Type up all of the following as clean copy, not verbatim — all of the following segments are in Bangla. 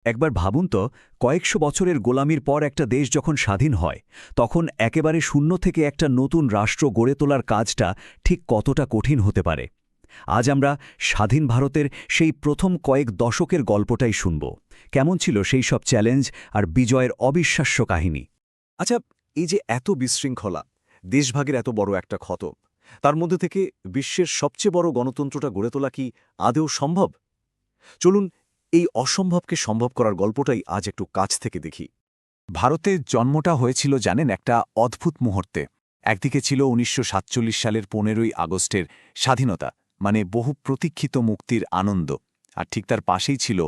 একবার ভাবুন তো, কয়েকশো বছরের গোলামির পর একটা দেশ যখন স্বাধীন হয়, তখন একেবারে শূন্য থেকে একটা নতুন রাষ্ট্র গড়ে তোলার কাজটা ঠিক কতটা কঠিন হতে পারে। আজ আমরা স্বাধীন ভারতের সেই প্রথম কয়েক দশকের গল্পটাই শুনব। কেমন ছিল সেই সব চ্যালেঞ্জ আর বিজয়ের অবিশ্বাস্য কাহিনী। আচ্ছা, এই যে এত বিশৃঙ্খলা, দেশভাগের এত বড় একটা ক্ষত, তার মধ্যে থেকে বিশ্বের সবচেয়ে বড় গণতন্ত্রটা গড়ে তোলা কি আদৌ সম্ভব? চলুন এই অসম্ভবকে সম্ভব করার গল্পটাই আজ একটু কাছ থেকে দেখি। ভারতের জন্মটা হয়েছিল জানেন একটা অদ্ভুত মুহূর্তে। একদিকে ছিল ১৯৪৭ সালের ১৫ই আগস্টের স্বাধীনতা, মানে বহু প্রতীক্ষিত মুক্তির আনন্দ, আর ঠিক তার পাশেই ছিল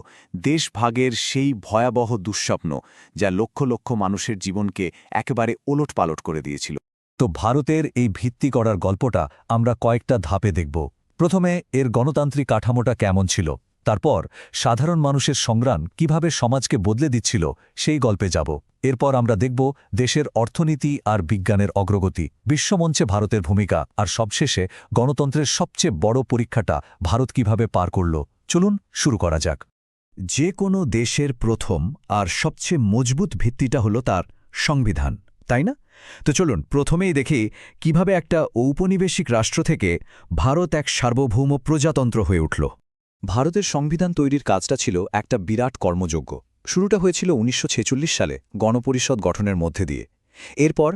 দেশভাগের সেই ভয়াবহ দুঃস্বপ্ন যা লক্ষ লক্ষ মানুষের জীবনকে একেবারে ওলটপালট করে দিয়েছিল। তো ভারতের এই ভিত্তি করার গল্পটা আমরা কয়েকটা ধাপে দেখব। প্রথমে এর গণতান্ত্রিক কাঠামোটা কেমন ছিল, তারপর সাধারণ মানুষের সংগ্রাম কিভাবে সমাজকে বদলে দিচ্ছিল সেই গল্পে যাব। এরপর আমরা দেখব দেশের অর্থনীতি আর বিজ্ঞানের অগ্রগতি, বিশ্বমঞ্চে ভারতের ভূমিকা, আর সবশেষে গণতন্ত্রের সবচেয়ে বড় পরীক্ষাটা ভারত কিভাবে পার করল। চলুন শুরু করা যাক। যে কোনো দেশের প্রথম আর সবচেয়ে মজবুত ভিত্তিটা হলো তার সংবিধান, তাই না? তো চলুন প্রথমেই দেখি কিভাবে একটা ঔপনিবেশিক রাষ্ট্র থেকে ভারত এক সার্বভৌম প্রজাতন্ত্র হয়ে উঠল। ভারতের সংবিধান তৈরির কাজটা ছিল একটা বিরাট কর্মযজ্ঞ। শুরুটা হয়েছিল ১৯৪৬ সালে গণপরিষদ গঠনের মধ্যে দিয়ে। এরপর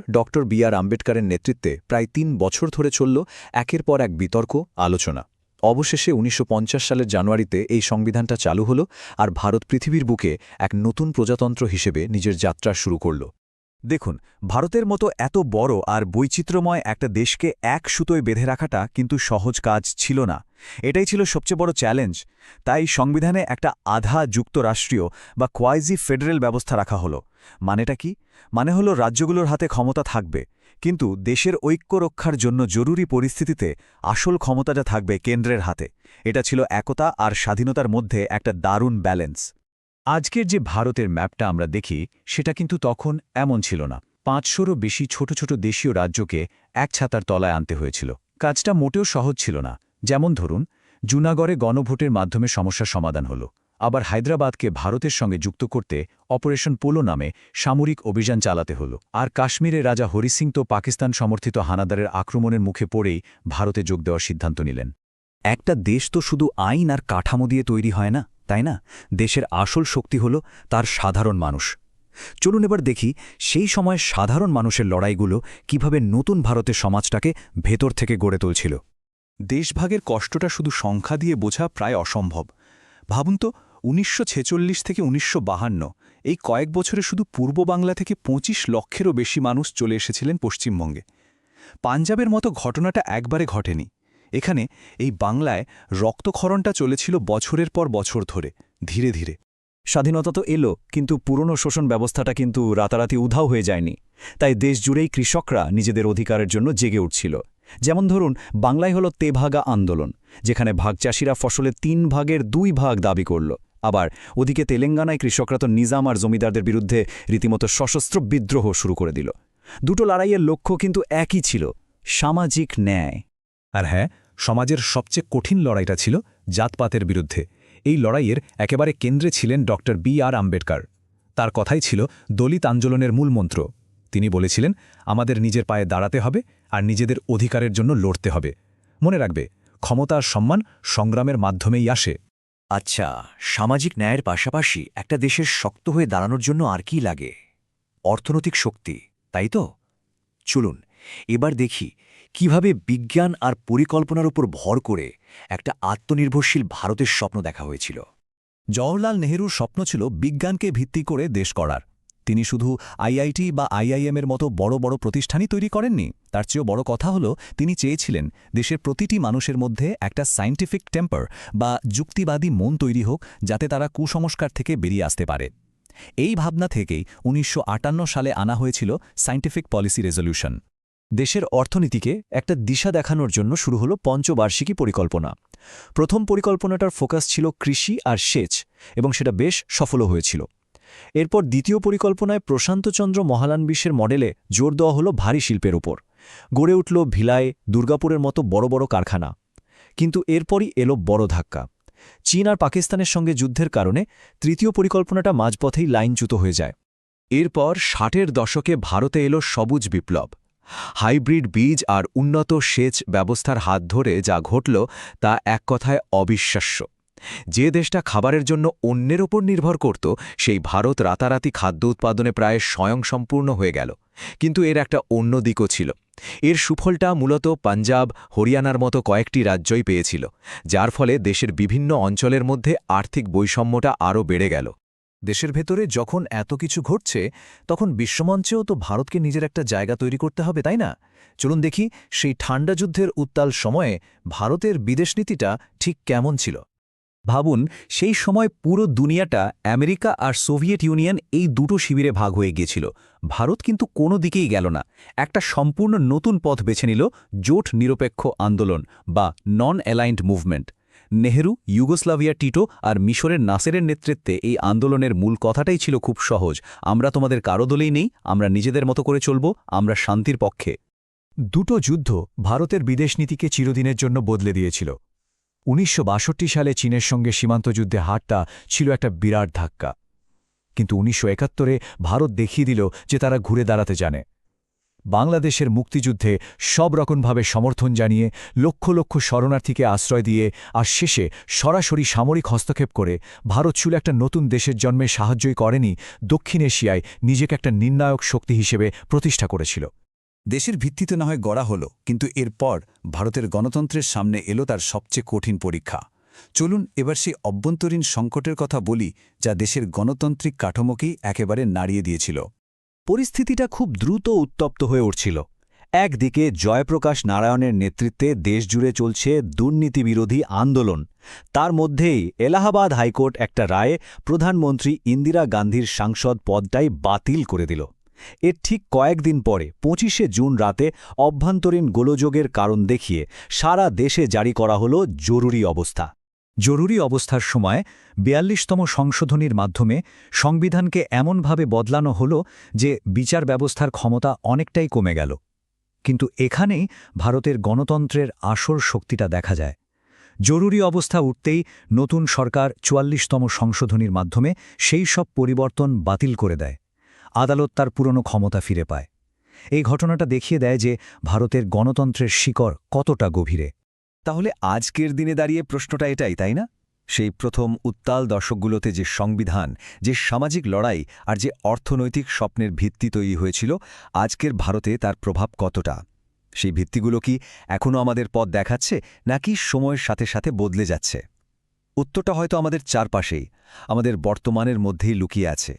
বি.আর. আম্বেদকরের নেতৃত্বে প্রায় ৩ বছর ধরে চলল একের পর এক বিতর্ক, আলোচনা। অবশেষে ১৯৫০ সালের জানুয়ারিতে এই সংবিধানটা চালু হল, আর ভারত পৃথিবীর বুকে এক নতুন প্রজাতন্ত্র হিসেবে নিজের যাত্রা শুরু করল। দেখুন, ভারতের মতো এত বড় আর বৈচিত্র্যময় একটা দেশকে এক সুতোয় বেঁধে রাখাটা কিন্তু সহজ কাজ ছিল না। এটাই ছিল সবচেয়ে বড় চ্যালেঞ্জ। তাই সংবিধানে একটা আধা যুক্তরাষ্ট্রীয় বা কোয়াইজি ফেডারেল ব্যবস্থা রাখা হলো। মানেটা কি? মানে হলো রাজ্যগুলোর হাতে ক্ষমতা থাকবে, কিন্তু দেশের ঐক্য রক্ষার জন্য জরুরি পরিস্থিতিতে আসল ক্ষমতাটা থাকবে কেন্দ্রের হাতে। এটা ছিল একতা আর স্বাধীনতার মধ্যে একটা দারুণ ব্যালেন্স। আজকের যে ভারতের ম্যাপটা আমরা দেখি, সেটা কিন্তু তখন এমন ছিল না। ৫০০রও বেশি ছোট ছোট দেশীয় রাজ্যকে এক ছাতার তলায় আনতে হয়েছিল। কাজটা মোটেও সহজ ছিল না। যেমন ধরুন, জুনাগড়ে গণভোটের মাধ্যমে সমস্যার সমাধান হলো। আবার হায়দ্রাবাদকে ভারতের সঙ্গে যুক্ত করতে অপারেশন পোলো নামে সামরিক অভিযান চালাতে হলো। আর কাশ্মীরে রাজা হরি সিং তো পাকিস্তান সমর্থিত হানাদারের আক্রমণের মুখে পড়েই ভারতে যোগ দেওয়ার সিদ্ধান্ত নিলেন। একটা দেশ তো শুধু আইন আর কাঠামো দিয়ে তৈরি হয় না, তাই না? দেশের আসল শক্তি হল তার সাধারণ মানুষ। চলুন এবার দেখি সেই সময় সাধারণ মানুষের লড়াইগুলো কিভাবে নতুন ভারতের সমাজটাকে ভেতর থেকে গড়ে তুলছিল। দেশভাগের কষ্টটা শুধু সংখ্যা দিয়ে বোঝা প্রায় অসম্ভব। ভাবুন তো, ১৯৪৬ থেকে ১৯৫২ এই কয়েক বছরে শুধু পূর্ব বাংলা থেকে ২৫ লক্ষেরও বেশি মানুষ চলে এসেছিলেন পশ্চিমবঙ্গে। পাঞ্জাবের মতো ঘটনাটা একবারে ঘটেনি। এখানে এই বাংলায় রক্তক্ষরণটা চলেছিল বছরের পর বছর ধরে, ধীরে ধীরে। স্বাধীনতা তো এলো, কিন্তু পুরনো শোষণ ব্যবস্থাটা কিন্তু রাতারাতি উধাও হয়ে যায়নি। তাই দেশ জুড়েই কৃষকরা নিজেদের অধিকারের জন্য জেগে উঠছিল। যেমন ধরুন, বাংলায় হলো তেভাগা আন্দোলন, যেখানে ভাগচাষিরা ফসলের ৩ ভাগের ২ ভাগ দাবি করল। আবার ওদিকে তেলেঙ্গানায় কৃষকরা তো নিজাম আর জমিদারদের বিরুদ্ধে রীতিমতো সশস্ত্র বিদ্রোহ শুরু করে দিল। দুটো লড়াইয়ের লক্ষ্য কিন্তু একই ছিল, সামাজিক ন্যায়। আর হ্যাঁ, সমাজের সবচেয়ে কঠিন লড়াইটা ছিল জাতপাতের বিরুদ্ধে। এই লড়াইয়ের একেবারে কেন্দ্রে ছিলেন বি.আর. আম্বেদকর। তার কথাই ছিল দলিত আন্দোলনের মূলমন্ত্র। তিনি বলেছিলেন, আমাদের নিজের পায়ে দাঁড়াতে হবে আর নিজেদের অধিকারের জন্য লড়তে হবে। মনে রাখবে, ক্ষমতা আর সম্মান সংগ্রামের মাধ্যমেই আসে। আচ্ছা, সামাজিক ন্যায়ের পাশাপাশি একটা দেশের শক্ত হয়ে দাঁড়ানোর জন্য আর কি লাগে? অর্থনৈতিক শক্তি, তাই তো? চলুন এবার দেখি কিভাবে বিজ্ঞান আর পরিকল্পনার উপর ভর করে একটা আত্মনির্ভরশীল ভারতের স্বপ্ন দেখা হয়েছিল। জওহরলাল নেহরুর স্বপ্ন ছিল বিজ্ঞানকে ভিত্তি করে দেশ করার। তিনি শুধু আইআইটি বা আইআইএমের মতো বড় বড় প্রতিষ্ঠানই তৈরি করেননি। তার চেয়েও বড় কথা হলো, তিনি চেয়েছিলেন দেশের প্রতিটি মানুষের মধ্যে একটা সায়েন্টিফিক টেম্পার বা যুক্তিবাদী মন তৈরি হোক, যাতে তারা কুসংস্কার থেকে বেরিয়ে আসতে পারে। এই ভাবনা থেকেই ১৯৫৮ সালে আনা হয়েছিল সায়েন্টিফিক পলিসি রেজলিউশন। দেশের অর্থনীতিকে একটা দিশা দেখানোর জন্য শুরু হলো পঞ্চবার্ষিকী পরিকল্পনা। প্রথম পরিকল্পনাটার ফোকাস ছিল কৃষি আর সেচ, এবং সেটা বেশ সফলও হয়েছিল। এরপর দ্বিতীয় পরিকল্পনায় প্রশান্তচন্দ্র মহালানবিশের মডেলে জোর দেওয়া হলো ভারী শিল্পের উপর। গড়ে উঠল ভিলাই, দুর্গাপুরের মতো বড় বড় কারখানা। কিন্তু এরপরই এলো বড় ধাক্কা। চীন আর পাকিস্তানের সঙ্গে যুদ্ধের কারণে তৃতীয় পরিকল্পনাটা মাঝপথেই লাইনচ্যুত হয়ে যায়। এরপর ৬০-এর দশকে ভারতে এলো সবুজ বিপ্লব। হাইব্রিড বীজ আর উন্নত সেচ ব্যবস্থার হাত ধরে যা ঘটল তা এক কথায় অবিশ্বাস্য। যে দেশটা খাবারের জন্য অন্যের ওপর নির্ভর করত, সেই ভারত রাতারাতি খাদ্য উৎপাদনে প্রায় স্বয়ংসম্পূর্ণ হয়ে গেল। কিন্তু এর একটা অন্য দিকও ছিল। এর সুফলটা মূলত পাঞ্জাব, হরিয়ানার মতো কয়েকটি রাজ্যই পেয়েছিল, যার ফলে দেশের বিভিন্ন অঞ্চলের মধ্যে আর্থিক বৈষম্যটা আরও বেড়ে গেল। দেশের ভেতরে যখন এত কিছু ঘটছে, তখন বিশ্বমঞ্চেও তো ভারতকে নিজের একটা জায়গা তৈরি করতে হবে, তাই না? চলুন দেখি সেই ঠান্ডা যুদ্ধের উত্তাল সময়ে ভারতের বিদেশনীতিটা ঠিক কেমন ছিল। ভাবুন, সেই সময় পুরো দুনিয়াটা আমেরিকা আর সোভিয়েত ইউনিয়ন এই দুটো শিবিরে ভাগ হয়ে গিয়েছিল। ভারত কিন্তু কোনো দিকেই গেল না, একটা সম্পূর্ণ নতুন পথ বেছে নিল, জোট নিরপেক্ষ আন্দোলন বা non aligned movement. Nehru, Yugoslavia Tito আর মিশরের নাসেরের নেতৃত্বে এই আন্দোলনের মূল কথাটাই ছিল খুব সহজ: আমরা তোমাদের কারো দলেই নেই, আমরা নিজেদের মতো করে চলব, আমরা শান্তির পক্ষে। দুটো যুদ্ধ ভারতের বিদেশনীতিকে চিরদিনের জন্য বদলে দিয়েছিল। ১৯৬২ সালে চীনের সঙ্গে সীমান্ত যুদ্ধে হারটা ছিল একটা বিরাট ধাক্কা। কিন্তু ১৯৭১-এ ভারত দেখিয়ে দিল যে তারা ঘুরে দাঁড়াতে জানে। বাংলাদেশের মুক্তিযুদ্ধে সব রকমভাবে সমর্থন জানিয়ে লক্ষ লক্ষ শরণার্থীকে আশ্রয় দিয়ে আর শেষে সরাসরি সামরিক হস্তক্ষেপ করে ভারত ছিল একটা নতুন দেশের জন্মে সাহায্যই করেনি, দক্ষিণ এশিয়ায় নিজেকে একটা নির্ণায়ক শক্তি হিসেবে প্রতিষ্ঠা করেছিল। দেশের ভিত্তিতে না হয় গড়া হলো, কিন্তু এরপর ভারতের গণতন্ত্রের সামনে এলো তার সবচেয়ে কঠিন পরীক্ষা। চলুন এবার সেই অভ্যন্তরীণ সংকটের কথা বলি, যা দেশের গণতান্ত্রিক কাঠামোকেই একেবারে নাড়িয়ে দিয়েছিল। পরিস্থিতিটা খুব দ্রুত উত্তপ্ত হয়ে উঠছিল। একদিকে জয়প্রকাশ নারায়ণের নেতৃত্বে দেশজুড়ে চলছে দুর্নীতিবিরোধী আন্দোলন। তার মধ্যেই এলাহাবাদ হাইকোর্ট একটা রায়ে প্রধানমন্ত্রী ইন্দিরা গান্ধীর সাংসদ পদটাই বাতিল করে দিল। এর ঠিক কয়েকদিন পরে ২৫শে জুন রাতে অভ্যন্তরীণ গোলযোগের কারণ দেখিয়ে সারা দেশে জারি করা হল জরুরি অবস্থা। জরুরি অবস্থার সময় ৪২তম সংশোধনীর মাধ্যমে সংবিধানকে এমনভাবে বদলানো হল যে বিচার ব্যবস্থার ক্ষমতা অনেকটাই কমে গেল। কিন্তু এখানেই ভারতের গণতন্ত্রের আসল শক্তিটা দেখা যায়। জরুরি অবস্থা উঠতেই নতুন সরকার ৪৪তম সংশোধনীর মাধ্যমে সেই সব পরিবর্তন বাতিল করে দেয়। আদালত তার পুরনো ক্ষমতা ফিরে পায়। এই ঘটনাটা দেখিয়ে দেয় যে ভারতের গণতন্ত্রের শিকড় কতটা গভীরে। তাহলে আজকের দিনে দাঁড়িয়ে প্রশ্নটা এটাই, তাই না? সেই প্রথম উত্তাল দশকগুলোতে যে সংবিধান, যে সামাজিক লড়াই আর যে অর্থনৈতিক স্বপ্নের ভিত্তি তৈরি হয়েছিল, আজকের ভারতে তার প্রভাব কতটা? সেই ভিত্তিগুলো কি এখনও আমাদের পথ দেখাচ্ছে, নাকি সময়ের সাথে সাথে বদলে যাচ্ছে? উত্তরটা হয়তো আমাদের চারপাশেই, আমাদের বর্তমানের মধ্যেই লুকিয়ে আছে।